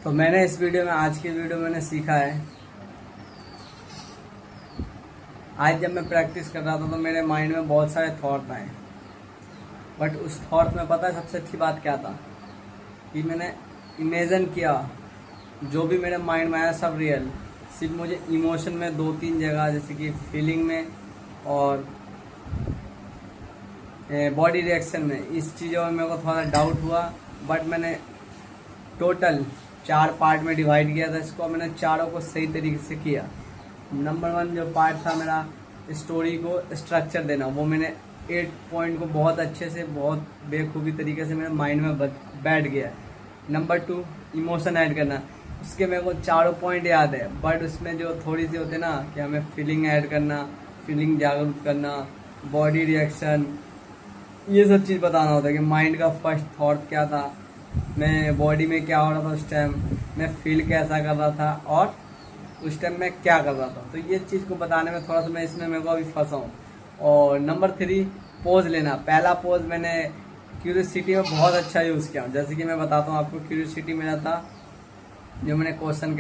तो मैंने इस वीडियो में आज की वीडियो मैंने सीखा है। आज जब मैं प्रैक्टिस कर रहा था तो मेरे माइंड में बहुत सारे थॉट आए, बट उस थॉट में पता है सबसे अच्छी बात क्या था कि मैंने इमेजिन किया जो भी मेरे माइंड में आया सब रियल। सिर्फ मुझे इमोशन में दो तीन जगह जैसे कि फीलिंग में और बॉडी रिएक्शन में इस चीज़ों में मेरे को थोड़ा डाउट हुआ, बट मैंने टोटल 4 पार्ट में डिवाइड किया था इसको। मैंने चारों को सही तरीके से किया। नंबर 1 जो पार्ट था मेरा स्टोरी को स्ट्रक्चर देना, वो मैंने 8 पॉइंट को बहुत अच्छे से बहुत बेखूबी तरीके से मेरे माइंड में बैठ गया। नंबर 2 इमोशन ऐड करना, उसके मेरे को चारों पॉइंट याद है, बट उसमें जो थोड़ी सी होते ना कि हमें फीलिंग ऐड करना, फीलिंग जागरूक करना, बॉडी रिएक्शन, ये सब चीज़ बताना होता है कि माइंड का फर्स्ट थॉट क्या था, मैं बॉडी में क्या हो रहा था उस टाइम, मैं फील कैसा कर रहा था और उस टाइम मैं क्या कर रहा था। तो ये चीज़ को बताने में थोड़ा सा मैं इसमें मेरे को अभी फंसा हूँ। और नंबर 3 पोज लेना। पहला पोज मैंने क्यूरियोसिटी में बहुत अच्छा यूज़ किया। जैसे कि मैं बताता हूँ आपको, क्यूरियोसिटी मेरा था जो मैंने क्वेश्चन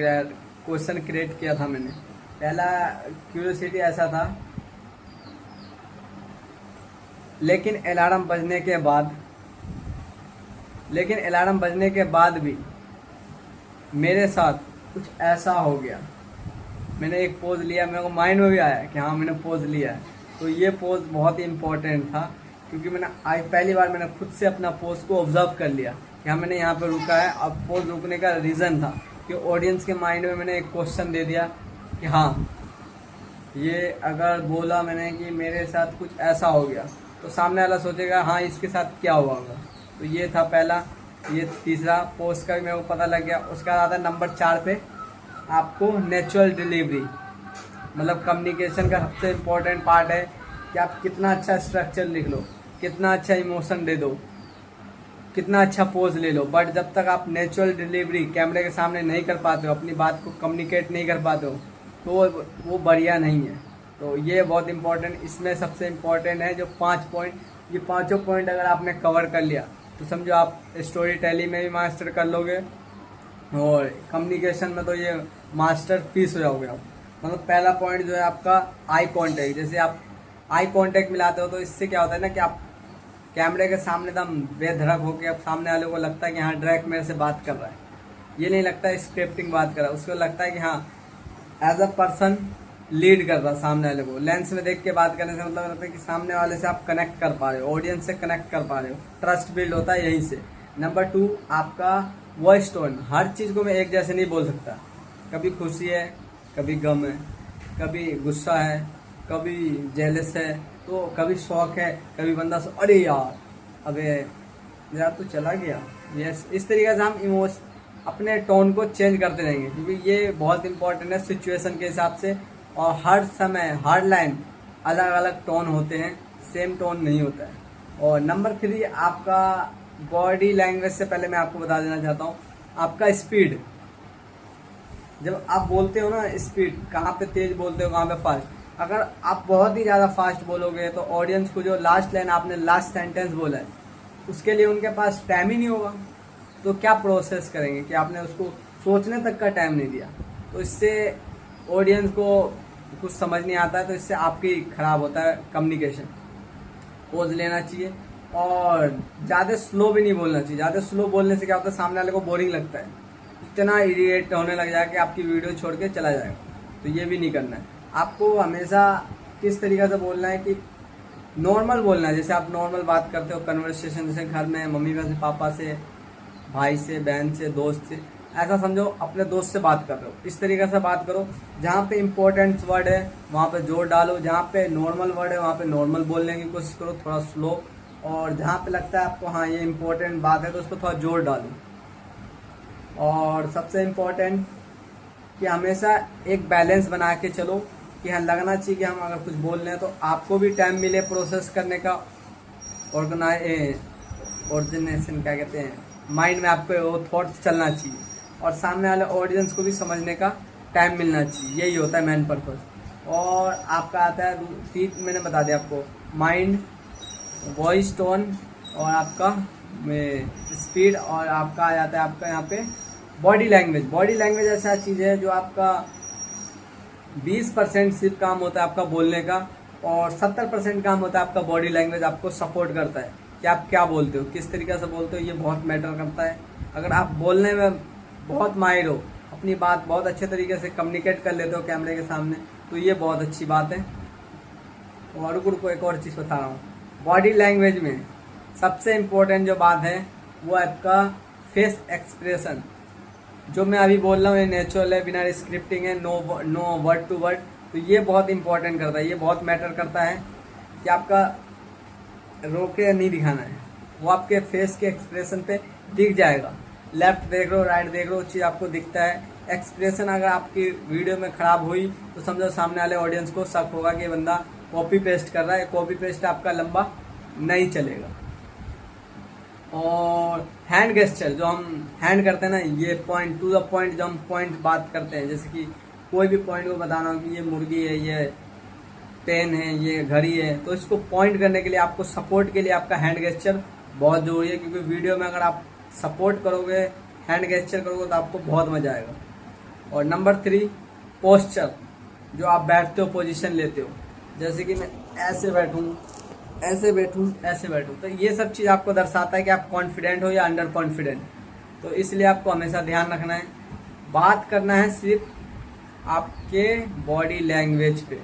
क्रिएट किया था। मैंने पहला क्यूरियोसिटी ऐसा था, लेकिन अलार्म बजने के बाद भी मेरे साथ कुछ ऐसा हो गया। मैंने एक पोज लिया, मेरे को माइंड में भी आया कि हाँ मैंने पोज लिया है। तो ये पोज बहुत ही इम्पोर्टेंट था, क्योंकि मैंने आज पहली बार मैंने खुद से अपना पोज को ऑब्जर्व कर लिया कि हाँ मैंने यहाँ पे रुका है। अब पोज रुकने का रीज़न था कि ऑडियंस के माइंड में मैंने एक क्वेश्चन दे दिया कि हाँ, ये अगर बोला मैंने कि मेरे साथ कुछ ऐसा हो गया, तो सामने वाला सोचेगा हाँ इसके साथ क्या हुआ होगा। तो ये था पहला। ये तीसरा पोज का भी मेरे को पता लग गया। उसका आता है नंबर 4 पे आपको नेचुरल डिलीवरी, मतलब कम्युनिकेशन का सबसे इम्पोर्टेंट पार्ट है कि आप कितना अच्छा स्ट्रक्चर लिख लो, कितना अच्छा इमोशन दे दो, कितना अच्छा पोज ले लो, बट जब तक आप नेचुरल डिलीवरी कैमरे के सामने नहीं कर पाते हो, अपनी बात को कम्युनिकेट नहीं कर पाते हो, तो वो बढ़िया नहीं है। तो ये बहुत इंपॉर्टेंट, इसमें सबसे इम्पोर्टेंट है जो 5 पॉइंट। ये पाँचों पॉइंट अगर आपने कवर कर लिया तो समझो आप स्टोरी टेलिंग में भी मास्टर कर लोगे और कम्युनिकेशन में तो ये मास्टर पीस हो जाओगे आप। मतलब पहला पॉइंट जो है आपका आई कांटेक्ट। जैसे आप आई कांटेक्ट मिलाते हो तो इससे क्या होता है ना कि आप कैमरे के सामने एकदम बेधड़क होकर अब सामने वाले को लगता है कि हाँ डायरेक्ट मेरे से बात कर रहा है। ये नहीं लगता है स्क्रिप्टिंग बात कर रहा है, उसको लगता है कि हाँ एज अ पर्सन लीड कर रहा है सामने वाले को। लेंस में देख के बात करने से मतलब लगता है कि सामने वाले से आप कनेक्ट कर पा रहे हो, ऑडियंस से कनेक्ट कर पा रहे हो, ट्रस्ट बिल्ड होता है यहीं से। नंबर 2 आपका वॉइस टोन। हर चीज़ को मैं एक जैसे नहीं बोल सकता। कभी खुशी है, कभी गम है, कभी गुस्सा है, कभी जेलस है, तो कभी शौक है, कभी बंदा अरे यार अबे यार तो चला गया। यस, इस तरीके से हम अपने टोन को चेंज करते रहेंगे, क्योंकि ये बहुत इंपॉर्टेंट है सिचुएशन के हिसाब से। और हर समय हर लाइन अलग अलग टोन होते हैं, सेम टोन नहीं होता है। और नंबर 3 आपका बॉडी लैंग्वेज। से पहले मैं आपको बता देना चाहता हूँ आपका स्पीड। जब आप बोलते हो ना, स्पीड कहाँ पे तेज बोलते हो, कहाँ पे फास्ट। अगर आप बहुत ही ज़्यादा फास्ट बोलोगे तो ऑडियंस को जो लास्ट लाइन आपने लास्ट सेंटेंस बोला है उसके लिए उनके पास टाइम ही नहीं होगा। तो क्या प्रोसेस करेंगे कि आपने उसको सोचने तक का टाइम नहीं दिया। तो इससे ऑडियंस को कुछ समझ नहीं आता है, तो इससे आपकी खराब होता है कम्युनिकेशन। पोज लेना चाहिए और ज़्यादा स्लो भी नहीं बोलना चाहिए। ज़्यादा स्लो बोलने से क्या होता है, सामने वाले को बोरिंग लगता है, इतना इरिटेट होने लग जाएगा कि आपकी वीडियो छोड़ के चला जाएगा। तो ये भी नहीं करना है। आपको हमेशा किस तरीके से बोलना है कि नॉर्मल बोलना है। जैसे आप नॉर्मल बात करते हो कन्वर्सेशन, जैसे घर में मम्मी से, पापा से, भाई से, बहन से, दोस्त से, ऐसा समझो अपने दोस्त से बात कर रहे हो। इस तरीके से बात करो। जहाँ पे इंपॉर्टेंट वर्ड है वहाँ पे जोर डालो, जहाँ पे नॉर्मल वर्ड है वहाँ पे नॉर्मल बोलने की कोशिश करो, थोड़ा स्लो। और जहाँ पे लगता है आपको हाँ ये इंपॉर्टेंट बात है तो उस पर थोड़ा जोर डालो। और सबसे इम्पोर्टेंट कि हमेशा एक बैलेंस बना के चलो कि हाँ लगना चाहिए कि हम अगर कुछ बोल रहे हैं तो आपको भी टाइम मिले प्रोसेस करने का, ऑर्गेनाइजेशन क्या कहते हैं, माइंड में आपको वो थॉट चलना चाहिए, और सामने वाले ऑडियंस को भी समझने का टाइम मिलना चाहिए। यही होता है मेन पर्पस। और आपका आता है 3 मैंने बता दिया आपको, माइंड, वॉइस टोन और आपका स्पीड, और आपका आ जाता है आपका यहाँ पे बॉडी लैंग्वेज ऐसा चीज़ है जो आपका 20% सिर्फ काम होता है आपका बोलने का, और 70% काम होता है आपका बॉडी लैंग्वेज आपको सपोर्ट करता है कि आप क्या बोलते हो, किस तरीके से बोलते हो, ये बहुत मैटर करता है। अगर आप बोलने में बहुत माहिर हो, अपनी बात बहुत अच्छे तरीके से कम्युनिकेट कर लेते हो कैमरे के सामने, तो ये बहुत अच्छी बात है। और को एक और चीज़ बता रहा हूँ, बॉडी लैंग्वेज में सबसे इम्पोर्टेंट जो बात है वो आपका फेस एक्सप्रेशन। जो मैं अभी बोल रहा हूँ ये नेचुरल है, बिना स्क्रिप्टिंग है, नो वर्ड टू वर्ड। तो ये बहुत इंपॉर्टेंट करता है, ये बहुत मैटर करता है कि आपका रोके नहीं दिखाना है, वो आपके फेस के एक्सप्रेशन पे दिख जाएगा। लेफ्ट देख रहे हो, राइट देख रहे हो, चीज़ आपको दिखता है। एक्सप्रेशन अगर आपकी वीडियो में ख़राब हुई तो समझो सामने वाले ऑडियंस को शक होगा कि बंदा कॉपी पेस्ट कर रहा है। कॉपी पेस्ट आपका लंबा नहीं चलेगा। और हैंड गेस्चर जो हम हैंड करते हैं ना, ये पॉइंट टू द पॉइंट, जो हम पॉइंट बात करते हैं, जैसे कि कोई भी पॉइंट को बताना हो कि ये मुर्गी है, ये पेन है, ये घड़ी है, तो इसको पॉइंट करने के लिए आपको सपोर्ट के लिए आपका हैंड गेस्चर बहुत जरूरी है। क्योंकि वीडियो में अगर आप सपोर्ट करोगे, हैंड गेस्चर करोगे, तो आपको बहुत मजा आएगा। और नंबर 3 पोस्चर, जो आप बैठते हो, पोजीशन लेते हो, जैसे कि मैं ऐसे बैठूं, ऐसे बैठूं, ऐसे बैठूं, तो ये सब चीज़ आपको दर्शाता है कि आप कॉन्फिडेंट हो या अंडर कॉन्फिडेंट। तो इसलिए आपको हमेशा ध्यान रखना है, बात करना है सिर्फ आपके बॉडी लैंग्वेज पे।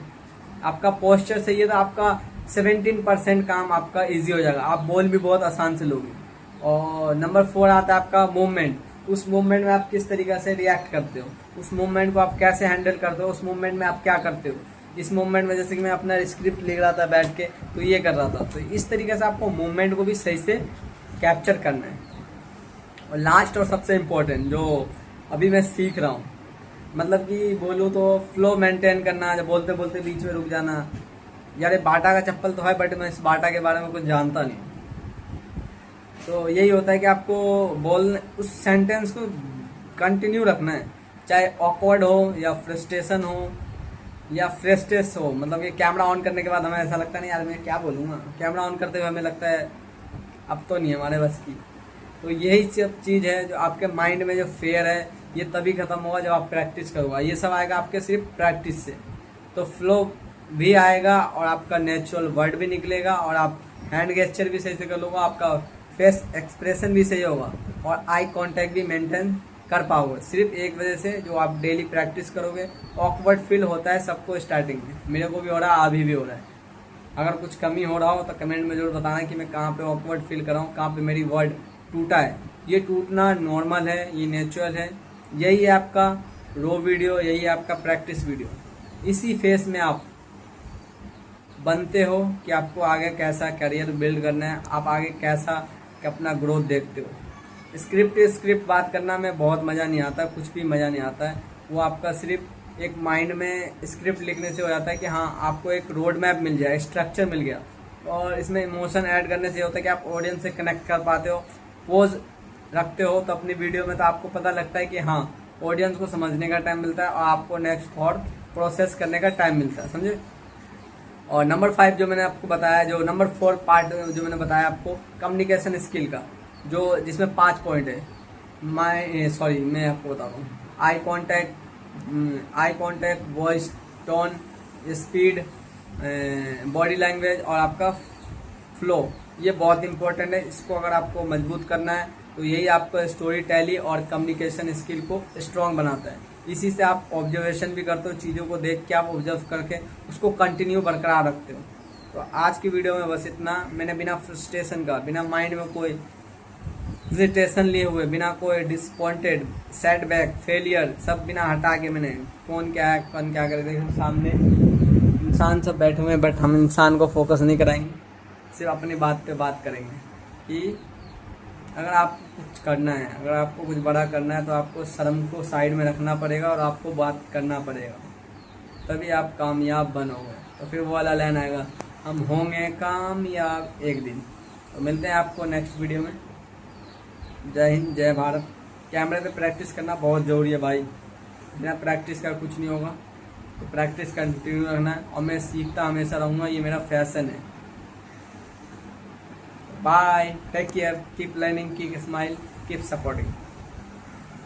आपका पोस्चर सही है तो आपका 17% काम आपका इजी हो जाएगा, आप बोल भी बहुत आसान से लोगे। और नंबर 4 आता है आपका मूवमेंट। उस मूवमेंट में आप किस तरीके से रिएक्ट करते हो, उस मूवमेंट को आप कैसे हैंडल करते हो, उस मूवमेंट में आप क्या करते हो। इस मूवमेंट में जैसे कि मैं अपना स्क्रिप्ट लिख रहा था बैठ के, तो ये कर रहा था, तो इस तरीके से आपको मूवमेंट को भी सही से कैप्चर करना है। और लास्ट और सबसे इम्पोर्टेंट जो अभी मैं सीख रहा हूँ, मतलब कि बोलूँ तो फ्लो मेंटेन करना, जब बोलते बोलते बीच में रुक जाना। यार ये बाटा का चप्पल तो है, बट मैं इस बाटा के बारे में कुछ जानता नहीं। तो यही होता है कि आपको बोलने उस सेंटेंस को कंटिन्यू रखना है, चाहे ऑकवर्ड हो या फ्रस्ट्रेशन हो या फ्रेस्टेस हो। मतलब ये कैमरा ऑन करने के बाद हमें ऐसा लगता नहीं यार मैं क्या बोलूँगा, कैमरा ऑन करते हुए हमें लगता है अब तो नहीं हमारे बस की। तो यही सब चीज़ है जो आपके माइंड में जो फेयर है, ये तभी खत्म होगा जब आप प्रैक्टिस करोगे। ये सब आएगा आपके सिर्फ प्रैक्टिस से। तो फ्लो भी आएगा और आपका नेचुरल वर्ड भी निकलेगा, और आप हैंड गेस्चर भी सही से कर लोगे, आपका फेस एक्सप्रेशन भी सही होगा, और आई कांटेक्ट भी मेंटेन कर पाओगे। सिर्फ एक वजह से, जो आप डेली प्रैक्टिस करोगे। ऑकवर्ड फील होता है सबको स्टार्टिंग में, मेरे को भी हो रहा है, अभी भी हो रहा है। अगर कुछ कमी हो रहा हो तो कमेंट में जरूर बताना कि मैं कहाँ पे ऑकवर्ड फील कर रहा हूँ, कहाँ पे मेरी वर्ड टूटा है। ये टूटना नॉर्मल है, ये नेचुरल है। यही है आपका रो वीडियो, यही है आपका प्रैक्टिस वीडियो। इसी फेस में आप बनते हो कि आपको आगे कैसा करियर बिल्ड करना है, आप आगे कैसा अपना ग्रोथ देखते हो। स्क्रिप्ट बात करना में बहुत मज़ा नहीं आता, कुछ भी मज़ा नहीं आता है। वो आपका सिर्फ एक माइंड में स्क्रिप्ट लिखने से हो जाता है कि हाँ आपको एक रोड मैप मिल जाए, स्ट्रक्चर मिल गया। और इसमें इमोशन ऐड करने से होता है कि आप ऑडियंस से कनेक्ट कर पाते हो। पोज रखते हो तो अपनी वीडियो में, तो आपको पता लगता है कि हाँ ऑडियंस को समझने का टाइम मिलता है और आपको नेक्स्ट थॉट प्रोसेस करने का टाइम मिलता है, समझे। और नंबर 5 जो मैंने आपको बताया, जो नंबर 4 पार्ट जो मैंने बताया आपको कम्युनिकेशन स्किल का, जो जिसमें 5 पॉइंट है। मैं आपको बता रहा हूँ। Eye contact, voice tone, speed, body language और आपका फ्लो, ये बहुत इंपॉर्टेंट है। इसको अगर आपको मजबूत करना है तो यही आपको स्टोरी टेली और कम्युनिकेशन स्किल को स्ट्रॉन्ग बनाता है। इसी से आप ऑब्जर्वेशन भी करते हो, चीज़ों को देख के आप ऑब्जर्व करके उसको कंटिन्यू बरकरार रखते हो। तो आज की वीडियो में बस इतना। मैंने बिना फ्रस्ट्रेशन का, बिना माइंड में कोई हेजिटेशन लिए हुए, बिना कोई डिसअपॉइंटेड, सेटबैक, फेलियर, सब बिना हटा के मैंने कौन क्या है, कौन क्या करे, देखो सामने इंसान सब बैठे हुए हैं, बट हम इंसान को फोकस नहीं कराएंगे, सिर्फ अपनी बात पे बात करेंगे कि अगर आपको कुछ करना है, अगर आपको कुछ बड़ा करना है तो आपको शर्म को साइड में रखना पड़ेगा और आपको बात करना पड़ेगा, तभी आप कामयाब बनोगे। तो फिर वो वाला लाइन आएगा, हम होंगे कामयाब एक दिन। तो मिलते हैं आपको नेक्स्ट वीडियो में। जय हिंद, जय भारत। कैमरे पे प्रैक्टिस करना बहुत ज़रूरी है भाई, बिना प्रैक्टिस का कुछ नहीं होगा। तो प्रैक्टिस कंटिन्यू रखना है, और मैं सीखता हमेशा रहूँगा, ये मेरा फैशन है। Bye. Take care. Keep learning. Keep smile. Keep supporting.